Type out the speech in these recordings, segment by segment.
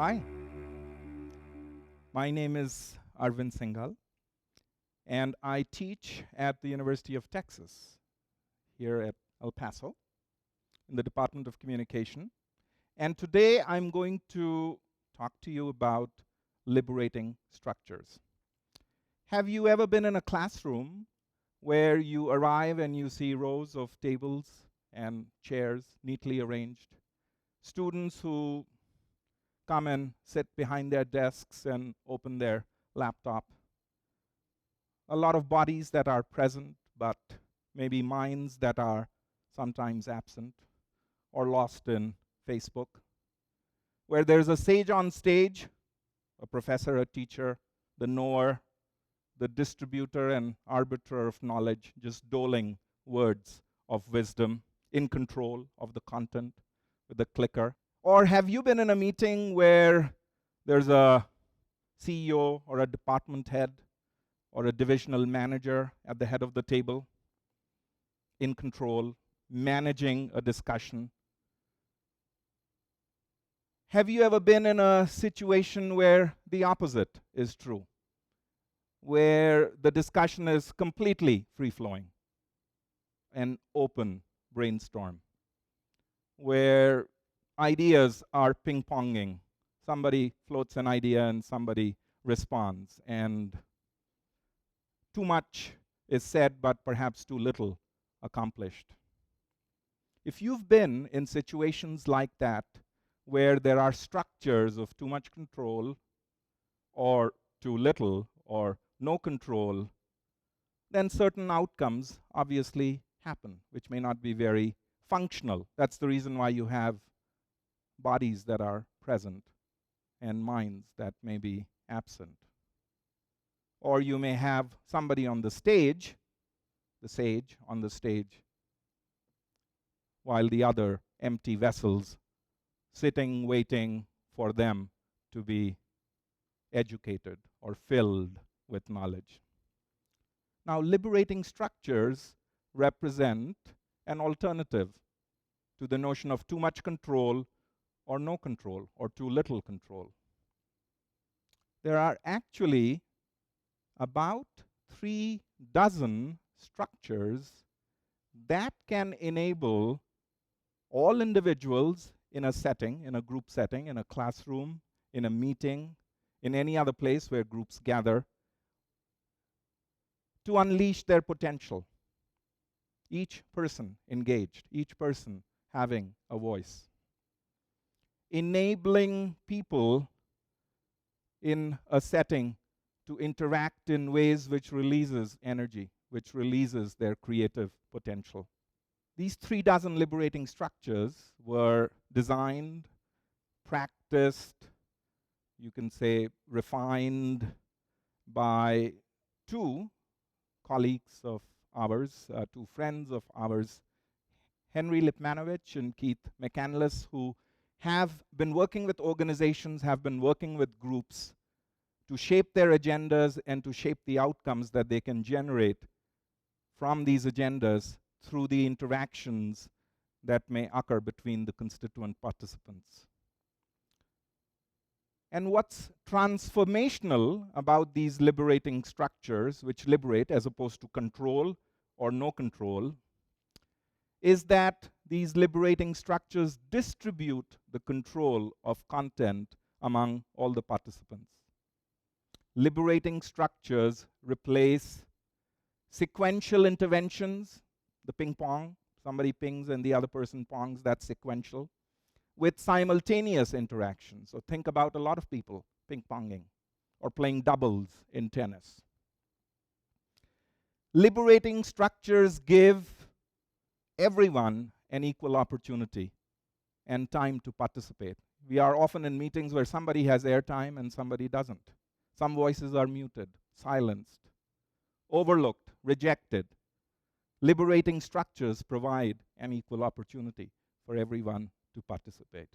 Hi, my name is Arvind Singhal, and I teach at the University of Texas here at El Paso in the Department of Communication. And today I'm going to talk to you about liberating structures. Have you ever been in a classroom where you arrive and you see rows of tables and chairs neatly arranged? Students who come and sit behind their desks and open their laptop. A lot of bodies that are present, but maybe minds that are sometimes absent or lost in Facebook. Where there's a sage on stage, a professor, a teacher, the knower, the distributor and arbiter of knowledge, just doling words of wisdom, in control of the content with a clicker. Or have you been in a meeting where there's a CEO or a department head or a divisional manager at the head of the table, in control, managing a discussion? Have you ever been in a situation where the opposite is true, where the discussion is completely free-flowing, an open brainstorm, where ideas are ping-ponging? Somebody floats an idea and somebody responds, and too much is said, but perhaps too little accomplished. If you've been in situations like that, where there are structures of too much control, or too little, or no control, then certain outcomes obviously happen, which may not be very functional. That's the reason why you have bodies that are present and minds that may be absent. Or you may have somebody on the stage, the sage on the stage, while the other empty vessels sitting, waiting for them to be educated or filled with knowledge. Now, liberating structures represent an alternative to the notion of too much control or no control or too little control. There are actually about 36 structures that can enable all individuals in a setting, in a group setting, in a classroom, in a meeting, in any other place where groups gather, to unleash their potential. Each person engaged, each person having a voice. Enabling people in a setting to interact in ways which releases energy, which releases their creative potential. These 36 liberating structures were designed, practiced, you can say refined by two colleagues of ours, two friends of ours, Henry Lipmanovich and Keith McCandless, who have been working with organizations, have been working with groups to shape their agendas and to shape the outcomes that they can generate from these agendas through the interactions that may occur between the constituent participants. And what's transformational about these liberating structures, which liberate as opposed to control or no control, is that these liberating structures distribute the control of content among all the participants. Liberating structures replace sequential interventions, the ping pong, somebody pings and the other person pongs, that's sequential, with simultaneous interactions. So think about a lot of people ping ponging or playing doubles in tennis. Liberating structures give everyone an equal opportunity and time to participate. We are often in meetings where somebody has airtime and somebody doesn't. Some voices are muted, silenced, overlooked, rejected. Liberating structures provide an equal opportunity for everyone to participate.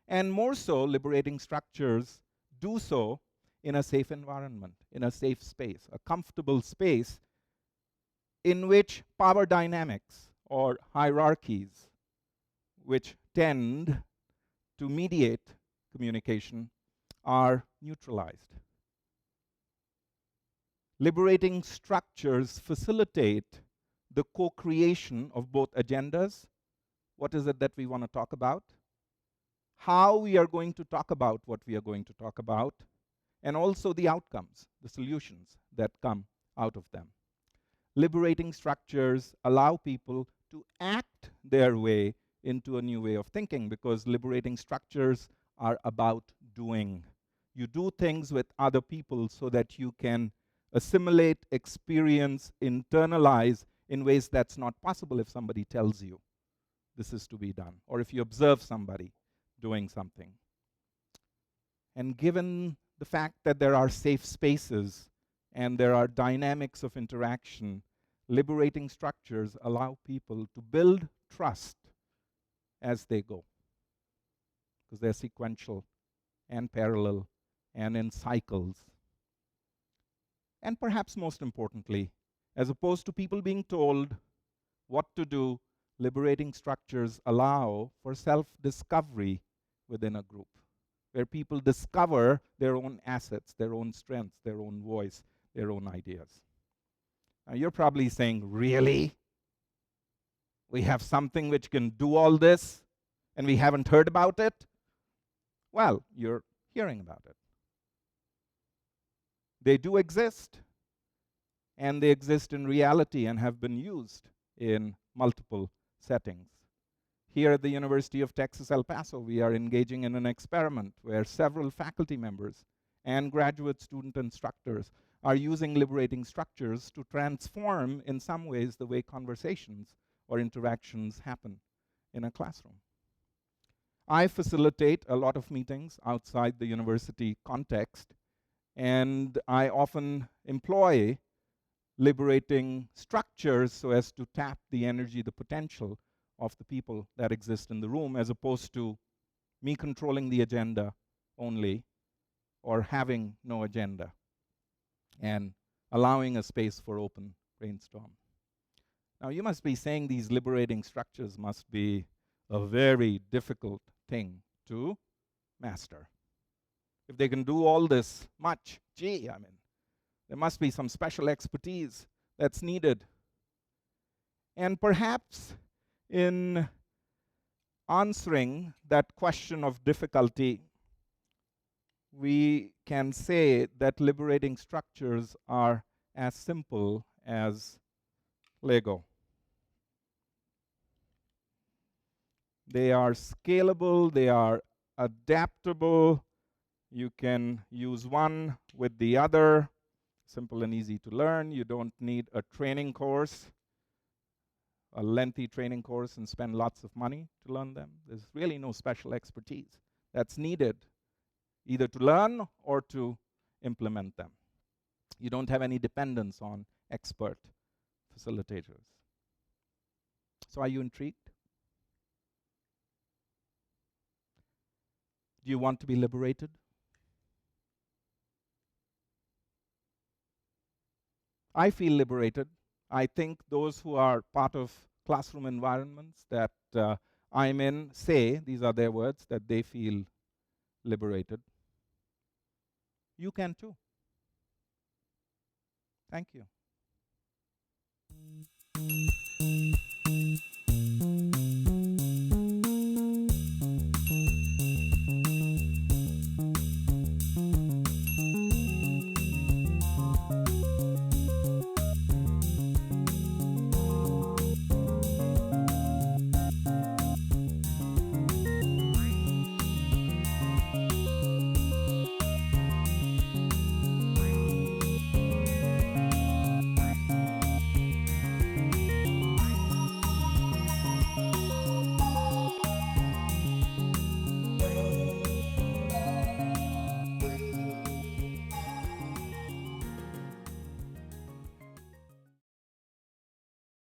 And more so, liberating structures do so in a safe environment, in a safe space, a comfortable space in which power dynamics or hierarchies, which tend to mediate communication are neutralized. Liberating structures facilitate the co-creation of both agendas. What is it that we want to talk about? How we are going to talk about what we are going to talk about, and also the outcomes, the solutions that come out of them. Liberating structures allow people to act their way into a new way of thinking, because liberating structures are about doing. You do things with other people so that you can assimilate, experience, internalize in ways that's not possible if somebody tells you this is to be done, or if you observe somebody doing something. And given the fact that there are safe spaces and there are dynamics of interaction, liberating structures allow people to build trust as they go, because they're sequential and parallel and in cycles. And perhaps most importantly, as opposed to people being told what to do, liberating structures allow for self-discovery within a group, where people discover their own assets, their own strengths, their own voice, their own ideas. Now you're probably saying, really? We have something which can do all this, and we haven't heard about it? Well, you're hearing about it. They do exist, and they exist in reality and have been used in multiple settings. Here at the University of Texas, El Paso, we are engaging in an experiment where several faculty members and graduate student instructors are using liberating structures to transform, in some ways, the way conversations or interactions happen in a classroom. I facilitate a lot of meetings outside the university context, and I often employ liberating structures so as to tap the energy, the potential of the people that exist in the room, as opposed to me controlling the agenda only or having no agenda and allowing a space for open brainstorm. Now, you must be saying these liberating structures must be a very difficult thing to master. If they can do all this much, gee, I mean, there must be some special expertise that's needed. And perhaps in answering that question of difficulty, we can say that liberating structures are as simple as Lego. They are scalable, they are adaptable. You can use one with the other, simple and easy to learn. You don't need a training course, a lengthy training course, and spend lots of money to learn them. There's really no special expertise that's needed either to learn or to implement them. You don't have any dependence on expert facilitators. So are you intrigued? Do you want to be liberated? I feel liberated. I think those who are part of classroom environments that I'm in say, these are their words, that they feel liberated. You can too. Thank you.